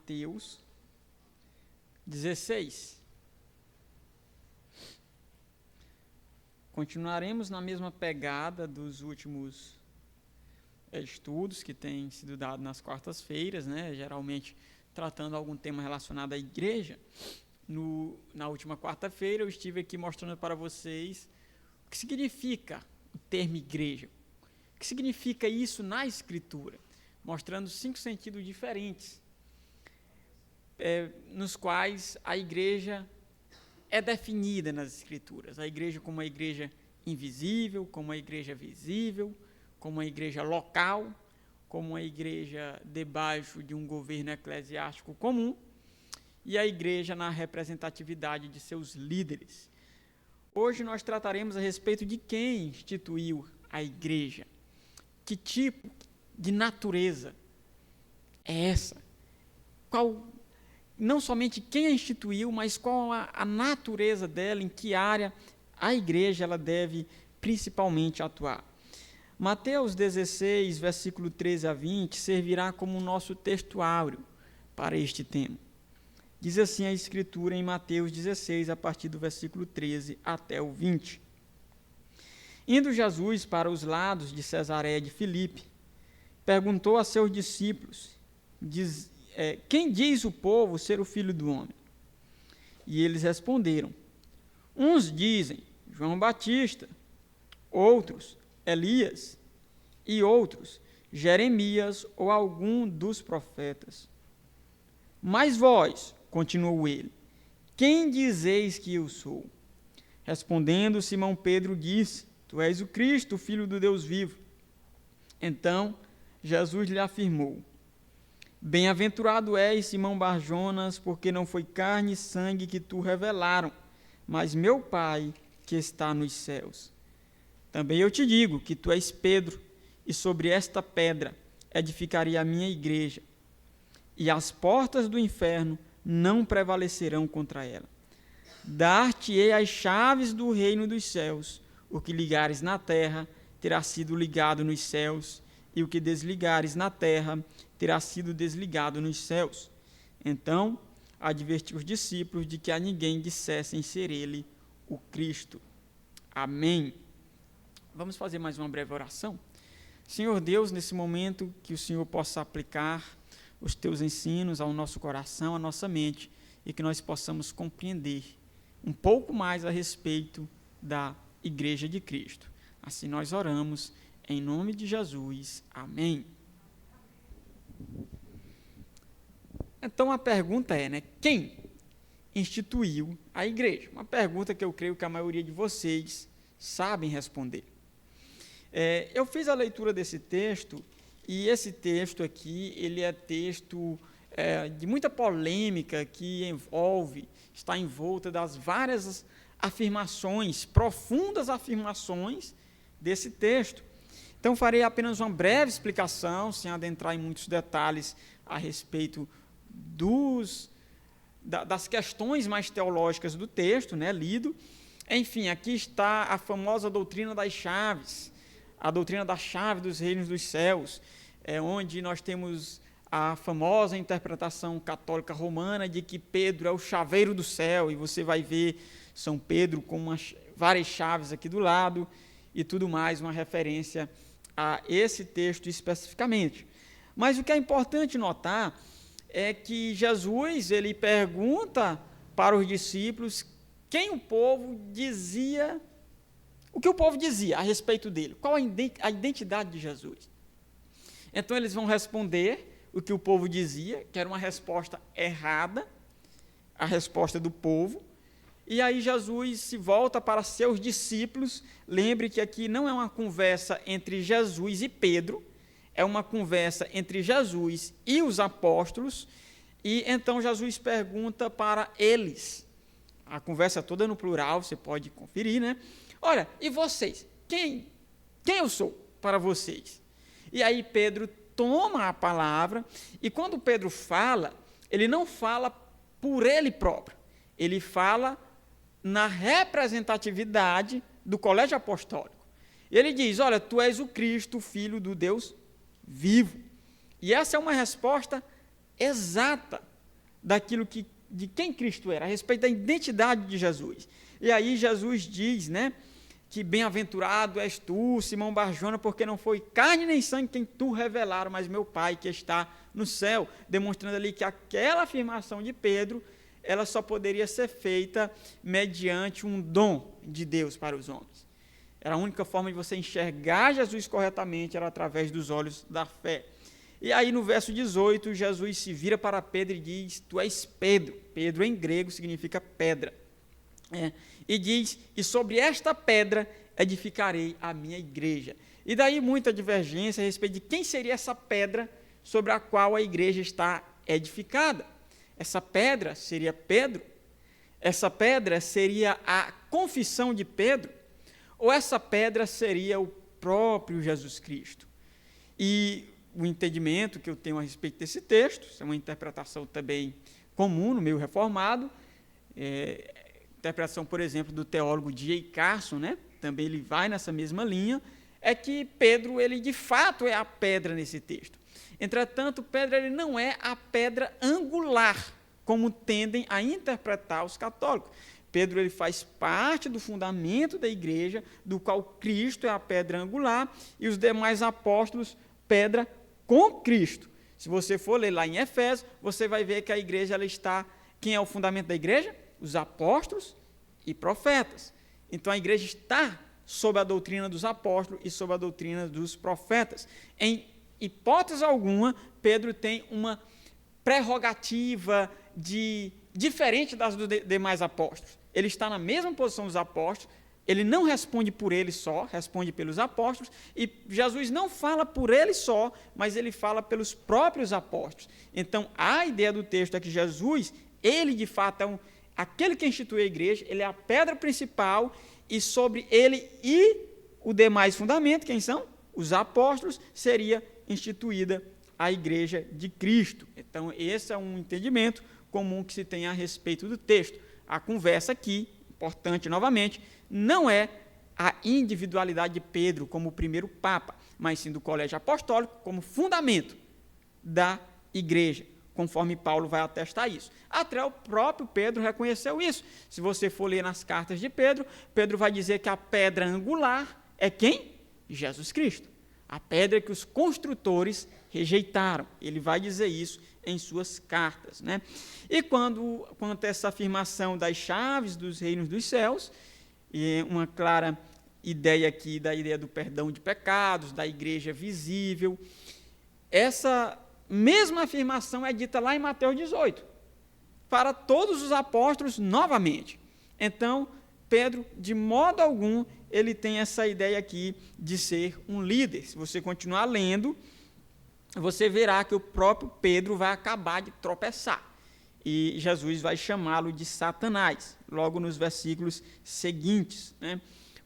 Mateus 16. Continuaremos na mesma pegada dos últimos estudos que têm sido dados nas quartas-feiras, né? Geralmente tratando algum tema relacionado à igreja. Na última quarta-feira eu estive aqui mostrando para vocês o que significa o termo igreja, o que significa isso na Escritura, mostrando 5 sentidos diferentes, nos quais a igreja é definida nas Escrituras. A igreja como uma igreja invisível, como uma igreja visível, como uma igreja local, como uma igreja debaixo de um governo eclesiástico comum, e a igreja na representatividade de seus líderes. Hoje nós trataremos a respeito de quem instituiu a igreja, que tipo de natureza é essa, não somente quem a instituiu, mas qual a natureza dela, em que área a igreja ela deve principalmente atuar. Mateus 16, versículo 13 a 20, servirá como nosso texto áureo para este tema. Diz assim a Escritura em Mateus 16, a partir do versículo 13 até o 20. Indo Jesus para os lados de Cesareia de Filipe, perguntou a seus discípulos, quem diz o povo ser o Filho do Homem? E eles responderam, uns dizem João Batista, outros Elias, e outros Jeremias ou algum dos profetas. Mas vós, continuou ele, quem dizeis que eu sou? Respondendo, Simão Pedro disse, tu és o Cristo, o Filho do Deus vivo. Então Jesus lhe afirmou, bem-aventurado és, Simão Barjonas, porque não foi carne e sangue que tu revelaram, mas meu Pai que está nos céus. Também eu te digo que tu és Pedro, e sobre esta pedra edificarei a minha igreja, e as portas do inferno não prevalecerão contra ela. Dar-te-ei as chaves do reino dos céus, o que ligares na terra terá sido ligado nos céus, e o que desligares na terra terá sido desligado nos céus. Então advertiu os discípulos de que a ninguém dissessem ser ele o Cristo. Amém. Vamos fazer mais uma breve oração? Senhor Deus, nesse momento que o Senhor possa aplicar os teus ensinos ao nosso coração, à nossa mente, e que nós possamos compreender um pouco mais a respeito da Igreja de Cristo. Assim nós oramos, em nome de Jesus. Amém. Então a pergunta é, quem instituiu a igreja? Uma pergunta que eu creio que a maioria de vocês sabem responder. Eu fiz a leitura desse texto, e esse texto aqui, ele é texto de muita polêmica que está envolta das várias afirmações, profundas afirmações desse texto. Então, farei apenas uma breve explicação, sem adentrar em muitos detalhes a respeito das questões mais teológicas do texto, lido. Enfim, aqui está a famosa doutrina das chaves, a doutrina da chave dos reinos dos céus, onde nós temos a famosa interpretação católica romana de que Pedro é o chaveiro do céu, e você vai ver São Pedro com várias chaves aqui do lado, e tudo mais, uma referência a esse texto especificamente. Mas o que é importante notar é que Jesus, ele pergunta para os discípulos quem o povo dizia, o que o povo dizia a respeito dele, qual a identidade de Jesus. Então eles vão responder o que o povo dizia, que era uma resposta errada, a resposta do povo, e aí Jesus se volta para seus discípulos. Lembre que aqui não é uma conversa entre Jesus e Pedro, é uma conversa entre Jesus e os apóstolos, e então Jesus pergunta para eles, a conversa toda no plural, você pode conferir, Olha, e vocês? Quem eu sou para vocês? E aí Pedro toma a palavra, e quando Pedro fala, ele não fala por ele próprio, ele fala na representatividade do colégio apostólico. Ele diz, olha, tu és o Cristo, Filho do Deus vivo. E essa é uma resposta exata de quem Cristo era, a respeito da identidade de Jesus. E aí Jesus diz, né, que bem-aventurado és tu, Simão Barjona, porque não foi carne nem sangue quem tu revelaram, mas meu Pai que está no céu, demonstrando ali que aquela afirmação de Pedro, ela só poderia ser feita mediante um dom de Deus para os homens. Era a única forma de você enxergar Jesus corretamente, era através dos olhos da fé. E aí no verso 18, Jesus se vira para Pedro e diz, tu és Pedro. Pedro em grego significa pedra. E diz, e sobre esta pedra edificarei a minha igreja. E daí muita divergência a respeito de quem seria essa pedra sobre a qual a igreja está edificada. Essa pedra seria Pedro? Essa pedra seria a confissão de Pedro? Ou essa pedra seria o próprio Jesus Cristo? E o entendimento que eu tenho a respeito desse texto, isso é uma interpretação também comum no meio reformado, interpretação, por exemplo, do teólogo J. Carson, né? Também ele vai nessa mesma linha, é que Pedro, ele de fato é a pedra nesse texto. Entretanto, Pedro ele não é a pedra angular, como tendem a interpretar os católicos. Pedro ele faz parte do fundamento da igreja, do qual Cristo é a pedra angular, e os demais apóstolos, pedra com Cristo. Se você for ler lá em Efésios, você vai ver que a igreja ela está... Quem é o fundamento da igreja? Os apóstolos e profetas. Então, a igreja está sob a doutrina dos apóstolos e sob a doutrina dos profetas. Em hipótese alguma, Pedro tem uma prerrogativa diferente das dos demais apóstolos. Ele está na mesma posição dos apóstolos, ele não responde por ele só, responde pelos apóstolos, e Jesus não fala por ele só, mas ele fala pelos próprios apóstolos. Então, a ideia do texto é que Jesus, ele de fato é aquele que institui a igreja, ele é a pedra principal, e sobre ele e o demais fundamento, quem são? Os apóstolos, seria instituída a igreja de Cristo. Então, esse é um entendimento comum que se tem a respeito do texto. A conversa aqui, importante novamente, não é a individualidade de Pedro como o primeiro papa, mas sim do colégio apostólico como fundamento da igreja, conforme Paulo vai atestar isso. Até o próprio Pedro reconheceu isso. Se você for ler nas cartas de Pedro, Pedro vai dizer que a pedra angular é quem? Jesus Cristo. A pedra que os construtores rejeitaram. Ele vai dizer isso em suas cartas, né? E quanto a essa afirmação das chaves dos reinos dos céus, e uma clara ideia aqui da ideia do perdão de pecados, da igreja visível, essa mesma afirmação é dita lá em Mateus 18, para todos os apóstolos novamente. Então, Pedro, de modo algum, ele tem essa ideia aqui de ser um líder. Se você continuar lendo, você verá que o próprio Pedro vai acabar de tropeçar. E Jesus vai chamá-lo de Satanás, logo nos versículos seguintes, né?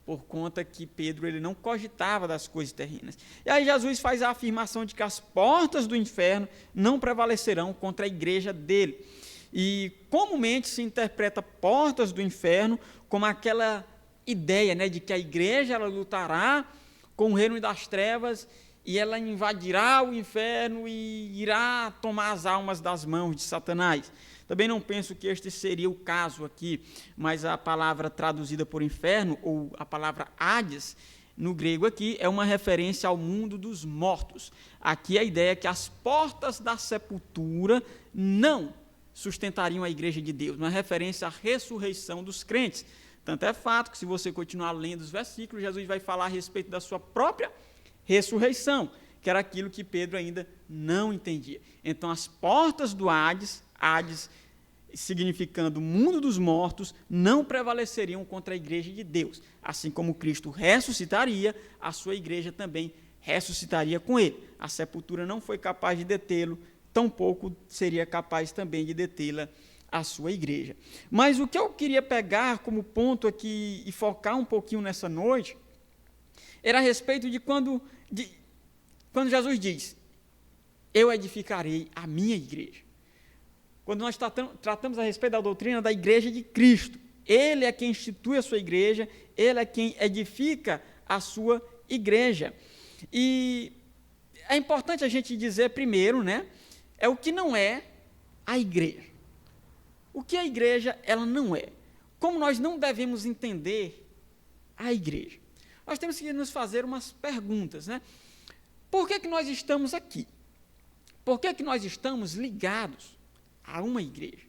Por conta que Pedro ele não cogitava das coisas terrenas. E aí Jesus faz a afirmação de que as portas do inferno não prevalecerão contra a igreja dele. E comumente se interpreta portas do inferno como aquela ideia, né, de que a igreja ela lutará com o reino das trevas e ela invadirá o inferno e irá tomar as almas das mãos de Satanás. Também não penso que este seria o caso aqui, mas a palavra traduzida por inferno, ou a palavra Hades, no grego aqui, é uma referência ao mundo dos mortos. Aqui a ideia é que as portas da sepultura não sustentariam a igreja de Deus, uma referência à ressurreição dos crentes. Tanto é fato que, se você continuar lendo os versículos, Jesus vai falar a respeito da sua própria ressurreição, que era aquilo que Pedro ainda não entendia. Então, as portas do Hades, Hades significando mundo dos mortos, não prevaleceriam contra a igreja de Deus. Assim como Cristo ressuscitaria, a sua igreja também ressuscitaria com ele. A sepultura não foi capaz de detê-lo, tampouco seria capaz também de detê-la a sua igreja. Mas o que eu queria pegar como ponto aqui e focar um pouquinho nessa noite, era a respeito de quando Jesus diz, eu edificarei a minha igreja. Quando nós tratamos a respeito da doutrina da igreja de Cristo, ele é quem institui a sua igreja, ele é quem edifica a sua igreja. E é importante a gente dizer primeiro, né, é o que não é a igreja. o que a igreja ela não é. Como nós não devemos entender a igreja. Nós temos que nos fazer umas perguntas, né? Por que nós estamos aqui? Por que nós estamos ligados a uma igreja?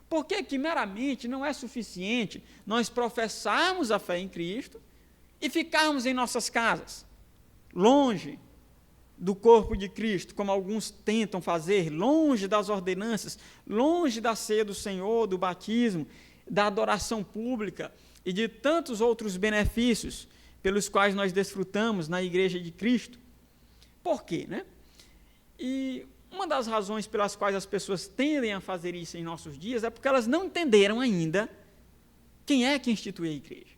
Por que meramente não é suficiente nós professarmos a fé em Cristo e ficarmos em nossas casas, longe do corpo de Cristo, como alguns tentam fazer, longe das ordenanças, longe da ceia do Senhor, do batismo, da adoração pública e de tantos outros benefícios pelos quais nós desfrutamos na igreja de Cristo? Por quê, né? E uma das razões pelas quais as pessoas tendem a fazer isso em nossos dias é porque elas não entenderam ainda quem é que institui a igreja.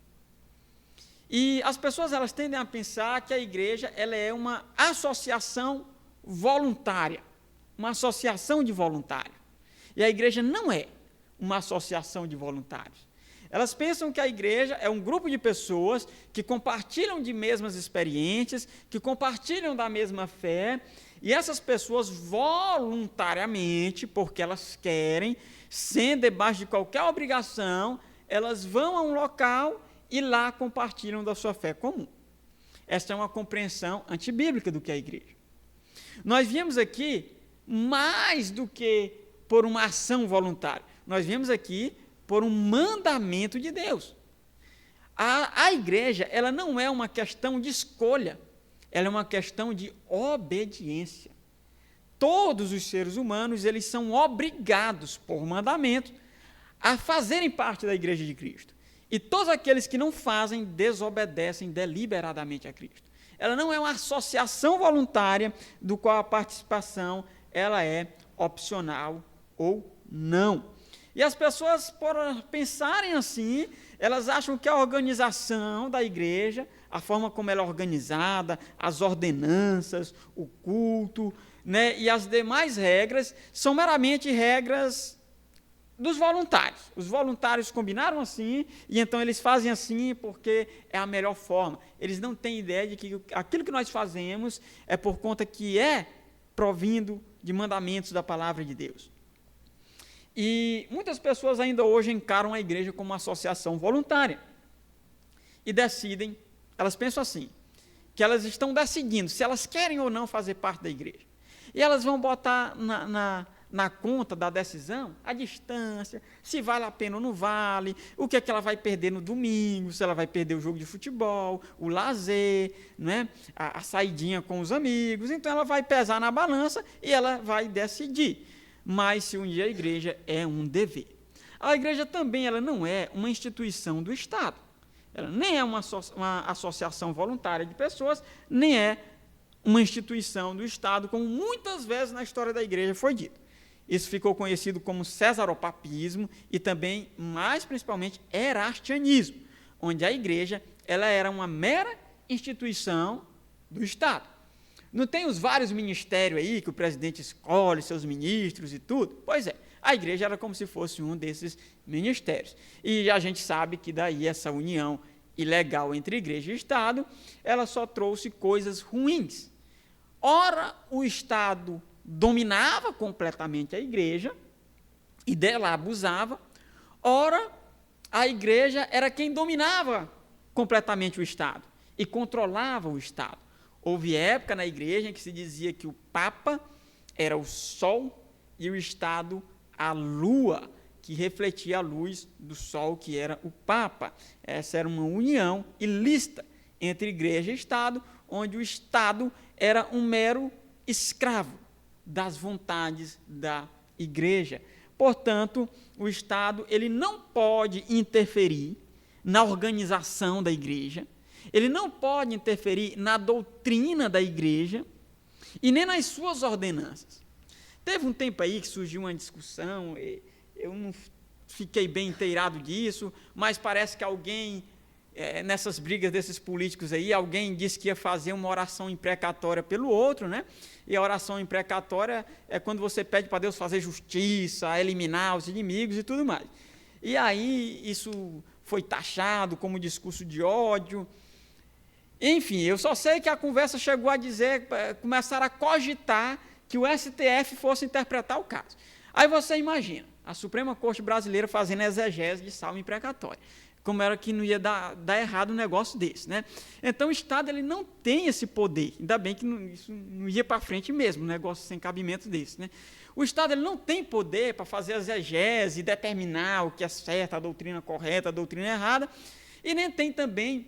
E as pessoas elas tendem a pensar que a igreja ela é uma associação voluntária, uma associação de voluntários. E a igreja não é uma associação de voluntários. Elas pensam que a igreja é um grupo de pessoas que compartilham de mesmas experiências, que compartilham da mesma fé, e essas pessoas voluntariamente, porque elas querem, sem debaixo de qualquer obrigação, elas vão a um local e lá compartilham da sua fé comum. Esta é uma compreensão antibíblica do que é a igreja. Nós viemos aqui mais do que por uma ação voluntária. Nós viemos aqui por um mandamento de Deus. A igreja, ela não é uma questão de escolha, ela é uma questão de obediência. Todos os seres humanos, eles são obrigados, por mandamento, a fazerem parte da igreja de Cristo. E todos aqueles que não fazem, desobedecem deliberadamente a Cristo. Ela não é uma associação voluntária, do qual a participação ela é opcional ou não. E as pessoas, por pensarem assim, elas acham que a organização da igreja, a forma como ela é organizada, as ordenanças, o culto, né, e as demais regras, são meramente regras dos voluntários. Os voluntários combinaram assim, e então eles fazem assim porque é a melhor forma. Eles não têm ideia de que aquilo que nós fazemos é por conta que é provindo de mandamentos da palavra de Deus. E muitas pessoas ainda hoje encaram a igreja como uma associação voluntária e decidem, elas pensam assim, que elas estão decidindo se elas querem ou não fazer parte da igreja. E elas vão botar na conta da decisão a distância, se vale a pena ou não vale, o que é que ela vai perder no domingo, se ela vai perder o jogo de futebol, o lazer, né, a saidinha com os amigos. Então ela vai pesar na balança e ela vai decidir. Mas se um dia a igreja é um dever. A igreja também ela não é uma instituição do Estado. Ela nem é uma associação voluntária de pessoas, nem é uma instituição do Estado, como muitas vezes na história da igreja foi dito. Isso ficou conhecido como cesaropapismo e também, mais principalmente, erastianismo, onde a igreja ela era uma mera instituição do Estado. Não tem os vários ministérios aí que o presidente escolhe, seus ministros e tudo? Pois é, a igreja era como se fosse um desses ministérios. E a gente sabe que daí essa união ilegal entre igreja e Estado, ela só trouxe coisas ruins. Ora, o Estado dominava completamente a igreja e dela abusava. Ora, a igreja era quem dominava completamente o Estado e controlava o Estado. Houve época na igreja em que se dizia que o Papa era o Sol e o Estado a Lua, que refletia a luz do Sol, que era o Papa. Essa era uma união ilícita entre igreja e Estado, onde o Estado era um mero escravo das vontades da igreja. Portanto, o Estado ele não pode interferir na organização da igreja, ele não pode interferir na doutrina da igreja e nem nas suas ordenanças. Teve um tempo aí que surgiu uma discussão, eu não fiquei bem inteirado disso, mas parece que alguém, nessas brigas desses políticos aí, alguém disse que ia fazer uma oração imprecatória pelo outro, né? E a oração imprecatória é quando você pede para Deus fazer justiça, eliminar os inimigos e tudo mais. E aí isso foi taxado como discurso de ódio. Enfim, eu só sei que a conversa chegou a dizer, começaram a cogitar que o STF fosse interpretar o caso. Aí você imagina, a Suprema Corte Brasileira fazendo exegese de salmo imprecatório. Como era que não ia dar errado um negócio desse, né? Então, o Estado ele não tem esse poder. Ainda bem que isso não ia para frente mesmo, um negócio sem cabimento desse, né? O Estado ele não tem poder para fazer exegese e determinar o que é certo, a doutrina correta, a doutrina errada, e nem tem também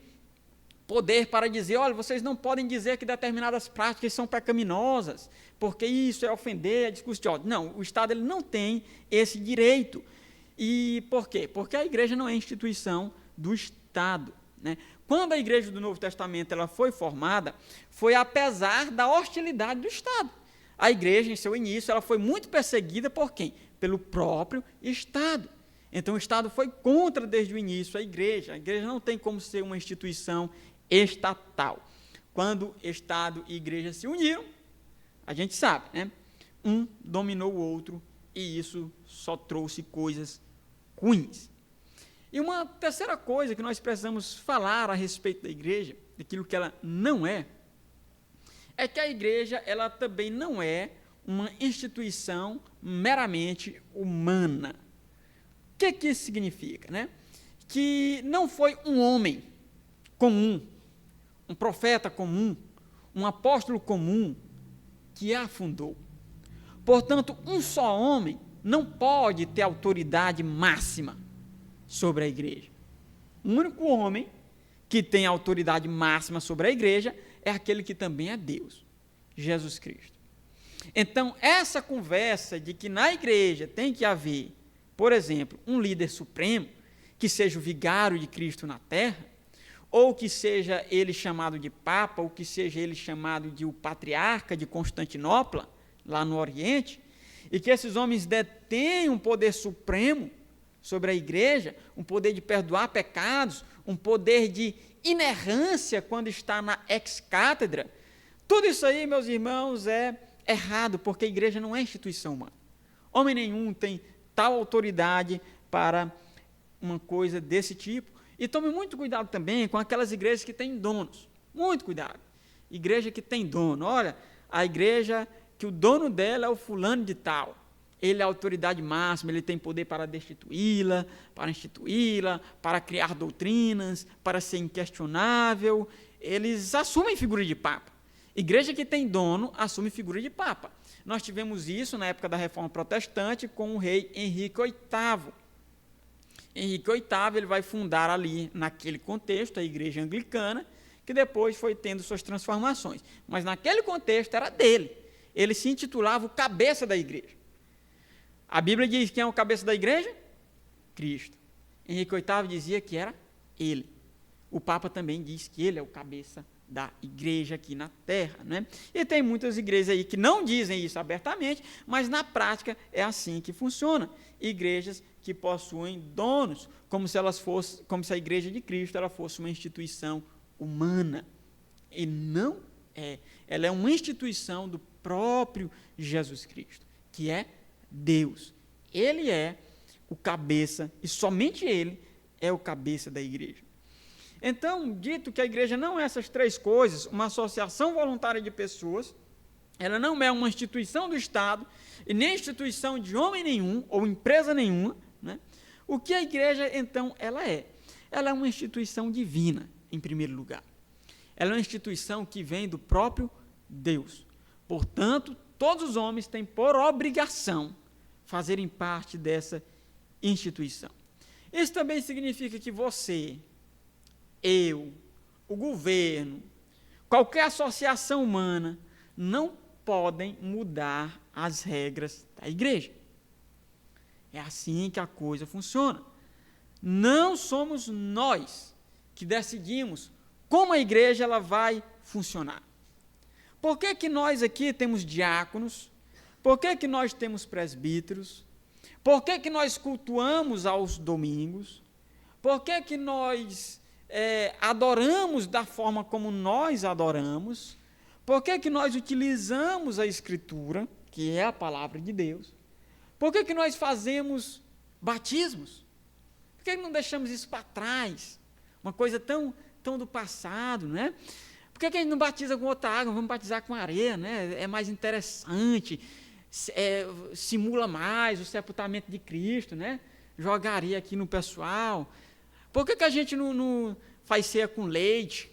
poder para dizer, olha, vocês não podem dizer que determinadas práticas são pecaminosas, porque isso é ofender, é discurso de ódio. Não, o Estado ele não tem esse direito. E por quê? Porque a igreja não é instituição do Estado, né? Quando a igreja do Novo Testamento ela foi formada, foi apesar da hostilidade do Estado. A igreja, em seu início, ela foi muito perseguida por quem? Pelo próprio Estado. Então, o Estado foi contra desde o início a igreja. A igreja não tem como ser uma instituição estatal. Quando Estado e igreja se uniram, a gente sabe, né? Um dominou o outro e isso só trouxe coisas ruins. E uma terceira coisa que nós precisamos falar a respeito da igreja, daquilo que ela não é que a igreja ela também não é uma instituição meramente humana. O que isso significa, né? Que não foi um homem comum, um profeta comum, um apóstolo comum que a fundou. Portanto, um só homem não pode ter autoridade máxima sobre a igreja. O único homem que tem autoridade máxima sobre a igreja é aquele que também é Deus, Jesus Cristo. Então, essa conversa de que na igreja tem que haver, por exemplo, um líder supremo, que seja o vigário de Cristo na terra, ou que seja ele chamado de Papa, ou que seja ele chamado de o Patriarca de Constantinopla, lá no Oriente, e que esses homens detêm um poder supremo sobre a igreja, um poder de perdoar pecados, um poder de inerrância quando está na ex-cátedra. Tudo isso aí, meus irmãos, é errado, porque a igreja não é instituição humana. Homem nenhum tem tal autoridade para uma coisa desse tipo. E tome muito cuidado também com aquelas igrejas que têm donos. Muito cuidado. Igreja que tem dono. Olha, a igreja que o dono dela é o fulano de tal. Ele é a autoridade máxima, ele tem poder para destituí-la, para instituí-la, para criar doutrinas, para ser inquestionável. Eles assumem figura de papa. Igreja que tem dono assume figura de papa. Nós tivemos isso na época da Reforma Protestante com o rei Henrique VIII. Henrique VIII ele vai fundar ali, naquele contexto, a igreja anglicana, que depois foi tendo suas transformações. Mas naquele contexto era dele. Ele se intitulava o cabeça da igreja. A Bíblia diz quem é o cabeça da igreja? Cristo. Henrique VIII dizia que era ele. O Papa também diz que ele é o cabeça da igreja aqui na terra, né? E tem muitas igrejas aí que não dizem isso abertamente, mas na prática é assim que funciona. Igrejas que possuem donos, como se a igreja de Cristo ela fosse uma instituição humana. E não é. Ela é uma instituição do próprio Jesus Cristo, que é Deus. Ele é o cabeça, e somente ele é o cabeça da igreja. Então, dito que a igreja não é essas três coisas, uma associação voluntária de pessoas, ela não é uma instituição do Estado, e nem instituição de homem nenhum, ou empresa nenhuma, né? O que a igreja, então, ela é? Ela é uma instituição divina, em primeiro lugar. Ela é uma instituição que vem do próprio Deus. Portanto, todos os homens têm por obrigação fazerem parte dessa instituição. Isso também significa que você, eu, o governo, qualquer associação humana, não podem mudar as regras da igreja. É assim que a coisa funciona. Não somos nós que decidimos como a igreja ela vai funcionar. Por que que nós aqui temos diáconos? Por que que nós temos presbíteros? Por que que nós cultuamos aos domingos? Por que que nós adoramos da forma como nós adoramos? Por que que nós utilizamos a Escritura, que é a palavra de Deus? Por que que nós fazemos batismos? Por que não deixamos isso para trás? Uma coisa tão do passado, né? Por que a gente não batiza com outra água? Vamos batizar com areia, né? É mais interessante. simula mais o sepultamento de Cristo, né? Jogaria aqui no pessoal. Por que a gente não faz ceia com leite,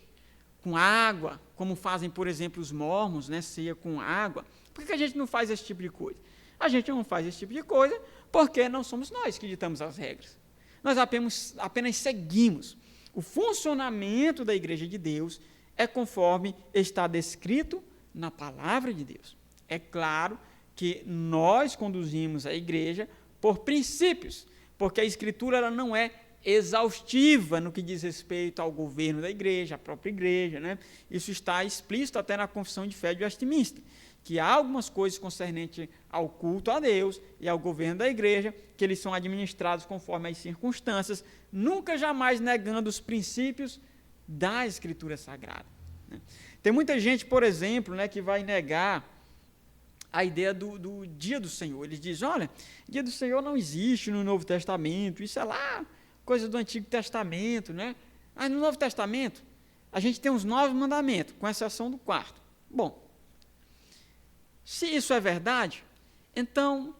com água, como fazem, por exemplo, os mormons, né? Ceia com água. Por que a gente não faz esse tipo de coisa? A gente não faz esse tipo de coisa porque não somos nós que ditamos as regras. Nós apenas seguimos. O funcionamento da Igreja de Deus é conforme está descrito na Palavra de Deus. É claro que nós conduzimos a Igreja por princípios, porque a Escritura ela não é exaustiva no que diz respeito ao governo da Igreja, à própria Igreja, né? Isso está explícito até na Confissão de Fé de Westminster, que há algumas coisas concernentes ao culto a Deus e ao governo da Igreja, que eles são administrados conforme as circunstâncias, nunca jamais negando os princípios da Escritura Sagrada, né? Tem muita gente, por exemplo, né, que vai negar a ideia do dia do Senhor. Eles dizem, olha, dia do Senhor não existe no Novo Testamento, isso é lá coisa do Antigo Testamento, né? Mas no Novo Testamento, a gente tem os 9 mandamentos, com exceção do 4º. Bom, se isso é verdade, então,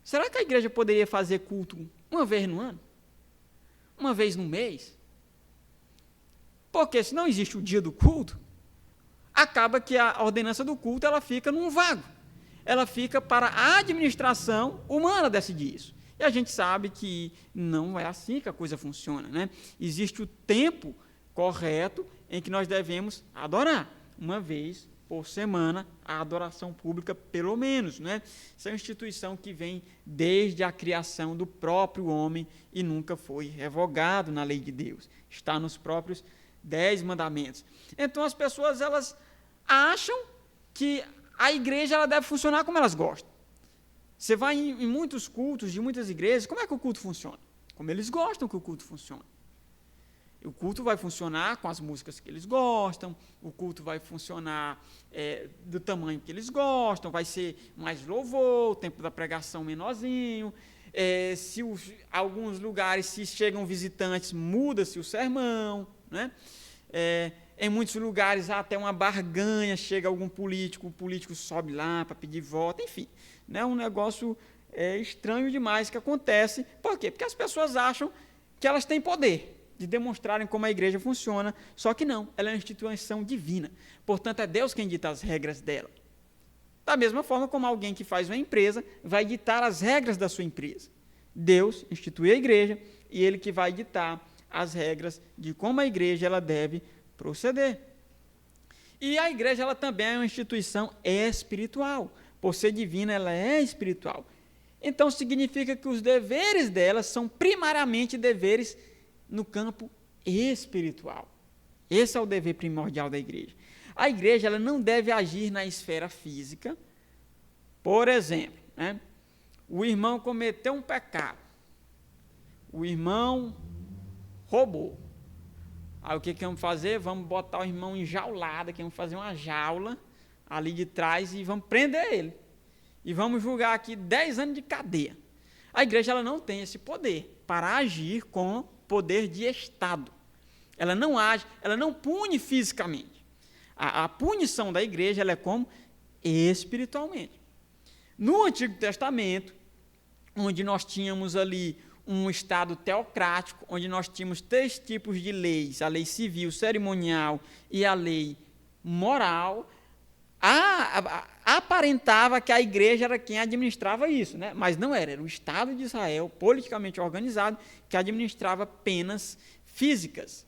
será que a igreja poderia fazer culto uma vez no ano? Uma vez no mês? Porque se não existe o dia do culto, acaba que a ordenança do culto ela fica num vago. Ela fica para a administração humana decidir isso. E a gente sabe que não é assim que a coisa funciona, né? Existe o tempo correto em que nós devemos adorar. Uma vez por semana, a adoração pública, pelo menos, né? Essa é uma instituição que vem desde a criação do próprio homem e nunca foi revogado na lei de Deus. Está nos próprios 10 mandamentos. Então, as pessoas, elas acham que a igreja ela deve funcionar como elas gostam. Você vai em muitos cultos de muitas igrejas, como é que o culto funciona? Como eles gostam que o culto funcione. O culto vai funcionar com as músicas que eles gostam, o culto vai funcionar do tamanho que eles gostam, vai ser mais louvor, o tempo da pregação menorzinho, alguns lugares, se chegam visitantes, muda-se o sermão, né? Em muitos lugares há até uma barganha, chega algum político, o político sobe lá para pedir voto, enfim, né? Um negócio estranho demais que acontece. Por quê? Porque as pessoas acham que elas têm poder de demonstrarem como a igreja funciona, só que não, ela é uma instituição divina, portanto é Deus quem dita as regras dela. Da mesma forma como alguém que faz uma empresa vai ditar as regras da sua empresa. Deus institui a igreja e ele que vai ditar as regras de como a igreja ela deve proceder. E a igreja ela também é uma instituição espiritual, por ser divina ela é espiritual. Então significa que os deveres dela são primariamente deveres no campo espiritual. Esse é o dever primordial da igreja. A igreja ela não deve agir na esfera física. Por exemplo, né, o irmão cometeu um pecado. O irmão roubou. Aí o que vamos fazer? Vamos botar o irmão enjaulado, vamos fazer uma jaula ali de trás e vamos prender ele. E vamos julgar aqui 10 anos de cadeia. A igreja ela não tem esse poder para agir com poder de Estado. Ela não age, ela não pune fisicamente. A punição da igreja ela é como? Espiritualmente. No Antigo Testamento, onde nós tínhamos ali um Estado teocrático, onde nós tínhamos 3 tipos de leis, a lei civil, cerimonial e a lei moral, aparentava que a igreja era quem administrava isso, né? Mas não era o Estado de Israel, politicamente organizado, que administrava penas físicas.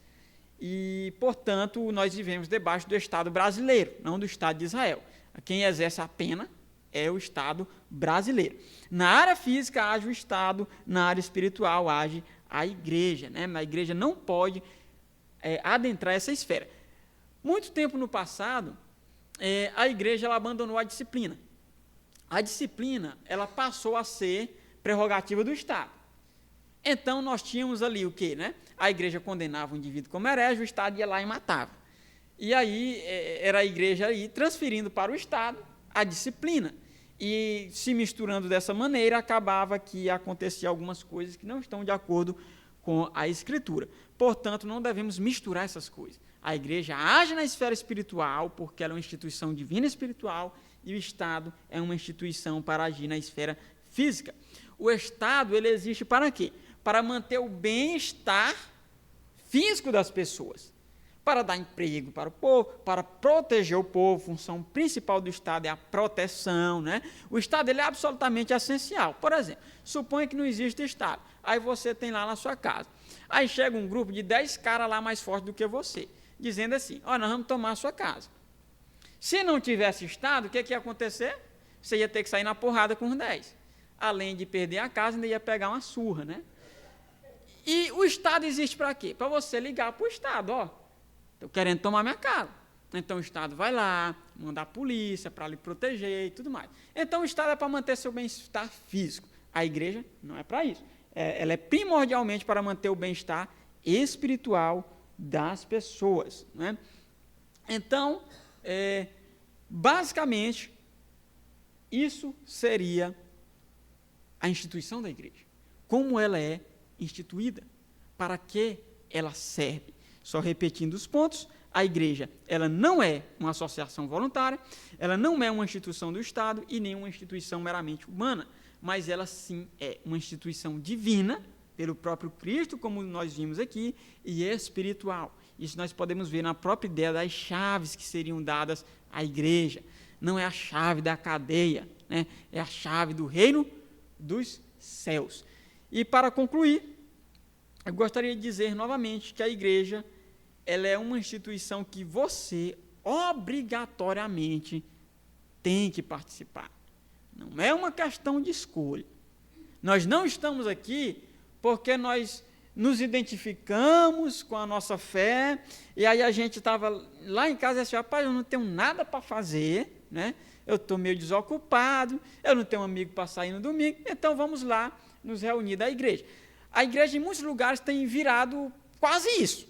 E, portanto, nós vivemos debaixo do Estado brasileiro, não do Estado de Israel. Quem exerce a pena é o Estado brasileiro. Na área física age o Estado, na área espiritual age a igreja, né? A igreja não pode adentrar essa esfera. Muito tempo no passado, a igreja ela abandonou a disciplina. A disciplina ela passou a ser prerrogativa do Estado. Então, nós tínhamos ali o quê? Né? A igreja condenava o indivíduo como herege, o Estado ia lá e matava. E aí, era a igreja aí transferindo para o Estado a disciplina. E se misturando dessa maneira, acabava que acontecia algumas coisas que não estão de acordo com a Escritura. Portanto, não devemos misturar essas coisas. A igreja age na esfera espiritual, porque ela é uma instituição divina espiritual, e o Estado é uma instituição para agir na esfera física. O Estado, ele existe para quê? Para manter o bem-estar físico das pessoas, para dar emprego para o povo, para proteger o povo. A função principal do Estado é a proteção, né? O Estado, ele é absolutamente essencial. Por exemplo, suponha que não existe Estado, aí você tem lá na sua casa, aí chega um grupo de 10 caras lá mais fortes do que você, dizendo assim, ó, nós vamos tomar a sua casa. Se não tivesse Estado, o que ia acontecer? Você ia ter que sair na porrada com os 10. Além de perder a casa, ainda ia pegar uma surra, né? E o Estado existe para quê? Para você ligar para o Estado, ó, estou querendo tomar minha casa. Então o Estado vai lá, manda a polícia para lhe proteger e tudo mais. Então o Estado é para manter seu bem-estar físico. A igreja não é para isso. Ela é primordialmente para manter o bem-estar espiritual das pessoas, né? Então, basicamente, isso seria a instituição da igreja. Como ela é instituída, para que ela serve. Só repetindo os pontos, a igreja, ela não é uma associação voluntária, ela não é uma instituição do Estado e nem uma instituição meramente humana, mas ela sim é uma instituição divina, pelo próprio Cristo, como nós vimos aqui, e espiritual. Isso nós podemos ver na própria ideia das chaves que seriam dadas à igreja. Não é a chave da cadeia, né? É a chave do reino dos céus. E para concluir, eu gostaria de dizer novamente que a igreja, ela é uma instituição que você obrigatoriamente tem que participar. Não é uma questão de escolha. Nós não estamos aqui porque nós nos identificamos com a nossa fé, e aí a gente estava lá em casa e disse, rapaz, eu não tenho nada para fazer, né? Eu estou meio desocupado, eu não tenho um amigo para sair no domingo, então vamos lá nos reunir da igreja. A igreja, em muitos lugares, tem virado quase isso.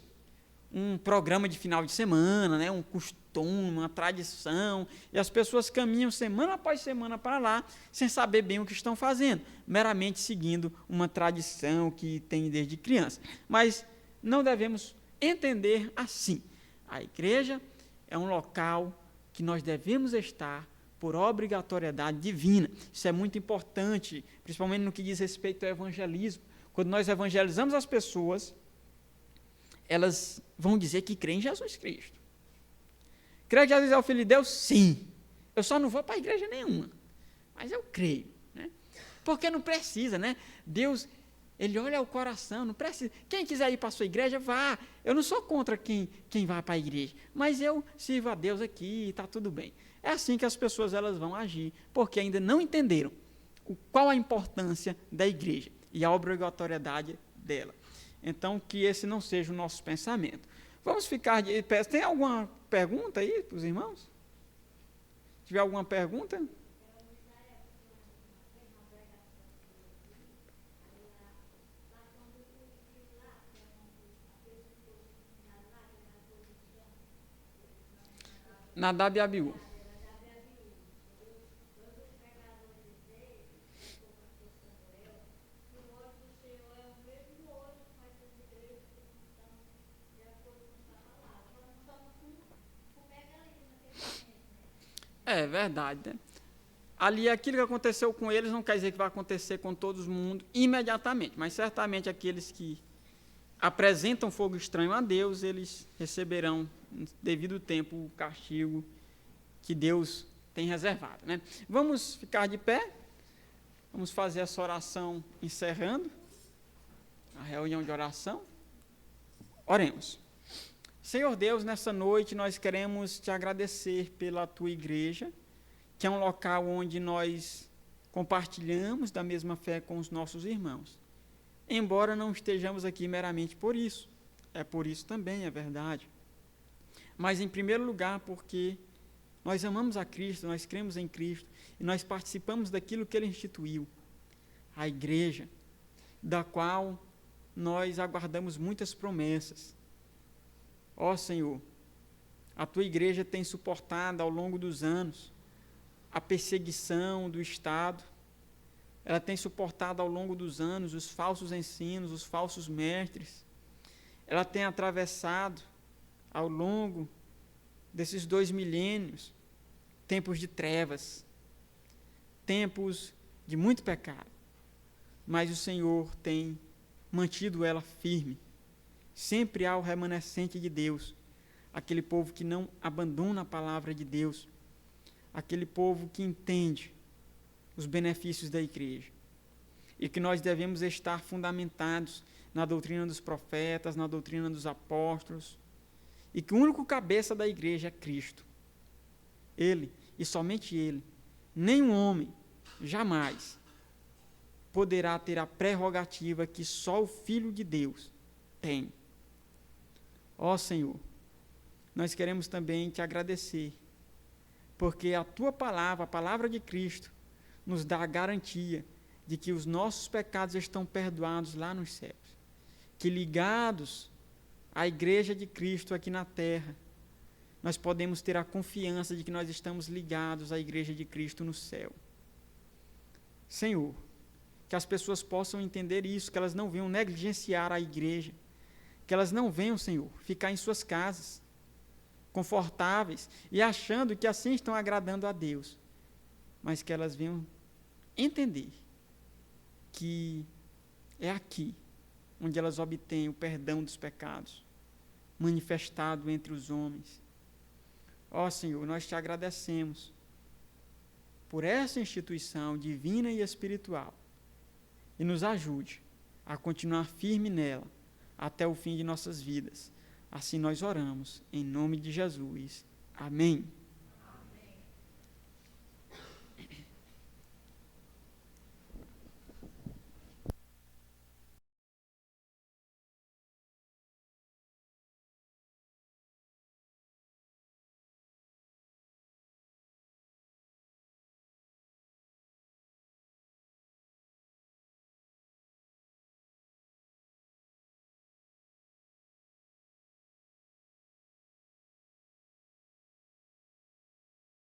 Um programa de final de semana, né? Um costume, uma tradição, e as pessoas caminham semana após semana para lá, sem saber bem o que estão fazendo, meramente seguindo uma tradição que tem desde criança. Mas não devemos entender assim. A igreja é um local que nós devemos estar por obrigatoriedade divina. Isso é muito importante, principalmente no que diz respeito ao evangelismo. Quando nós evangelizamos as pessoas, elas vão dizer que creem em Jesus Cristo. Creio que Jesus é o Filho de Deus? Sim. Eu só não vou para a igreja nenhuma. Mas eu creio, né? Porque não precisa, né? Deus, ele olha o coração, não precisa. Quem quiser ir para a sua igreja, vá. Eu não sou contra quem vai para a igreja, mas eu sirvo a Deus aqui e está tudo bem. É assim que as pessoas elas vão agir, porque ainda não entenderam qual a importância da igreja e a obrigatoriedade dela. Então, que esse não seja o nosso pensamento. Vamos ficar de pé. Tem alguma pergunta aí para os irmãos? Se tiver alguma pergunta? Nadab e Abiú. É verdade, né? Ali, aquilo que aconteceu com eles não quer dizer que vai acontecer com todo mundo imediatamente, mas certamente aqueles que apresentam fogo estranho a Deus, eles receberão, no devido tempo, o castigo que Deus tem reservado, né? Vamos ficar de pé, vamos fazer essa oração encerrando a reunião de oração. Oremos. Senhor Deus, nessa noite nós queremos te agradecer pela tua igreja, que é um local onde nós compartilhamos da mesma fé com os nossos irmãos. Embora não estejamos aqui meramente por isso, é por isso também, é verdade. Mas em primeiro lugar porque nós amamos a Cristo, nós cremos em Cristo e nós participamos daquilo que Ele instituiu, a igreja, da qual nós aguardamos muitas promessas. Ó Senhor, a tua igreja tem suportado ao longo dos anos a perseguição do Estado, ela tem suportado ao longo dos anos os falsos ensinos, os falsos mestres, ela tem atravessado ao longo desses 2 milênios tempos de trevas, tempos de muito pecado, mas o Senhor tem mantido ela firme. Sempre há o remanescente de Deus, aquele povo que não abandona a palavra de Deus, aquele povo que entende os benefícios da igreja, e que nós devemos estar fundamentados na doutrina dos profetas, na doutrina dos apóstolos, e que o único cabeça da igreja é Cristo. Ele, e somente Ele, nenhum homem, jamais, poderá ter a prerrogativa que só o Filho de Deus tem. Ó Senhor, nós queremos também te agradecer, porque a Tua palavra, a palavra de Cristo, nos dá a garantia de que os nossos pecados estão perdoados lá nos céus, que ligados à igreja de Cristo aqui na terra, nós podemos ter a confiança de que nós estamos ligados à igreja de Cristo no céu. Senhor, que as pessoas possam entender isso, que elas não venham negligenciar a igreja, que elas não venham, Senhor, ficar em suas casas, confortáveis, e achando que assim estão agradando a Deus, mas que elas venham entender que é aqui onde elas obtêm o perdão dos pecados, manifestado entre os homens. Ó Senhor, nós te agradecemos por essa instituição divina e espiritual, e nos ajude a continuar firme nela até o fim de nossas vidas. Assim nós oramos, em nome de Jesus. Amém.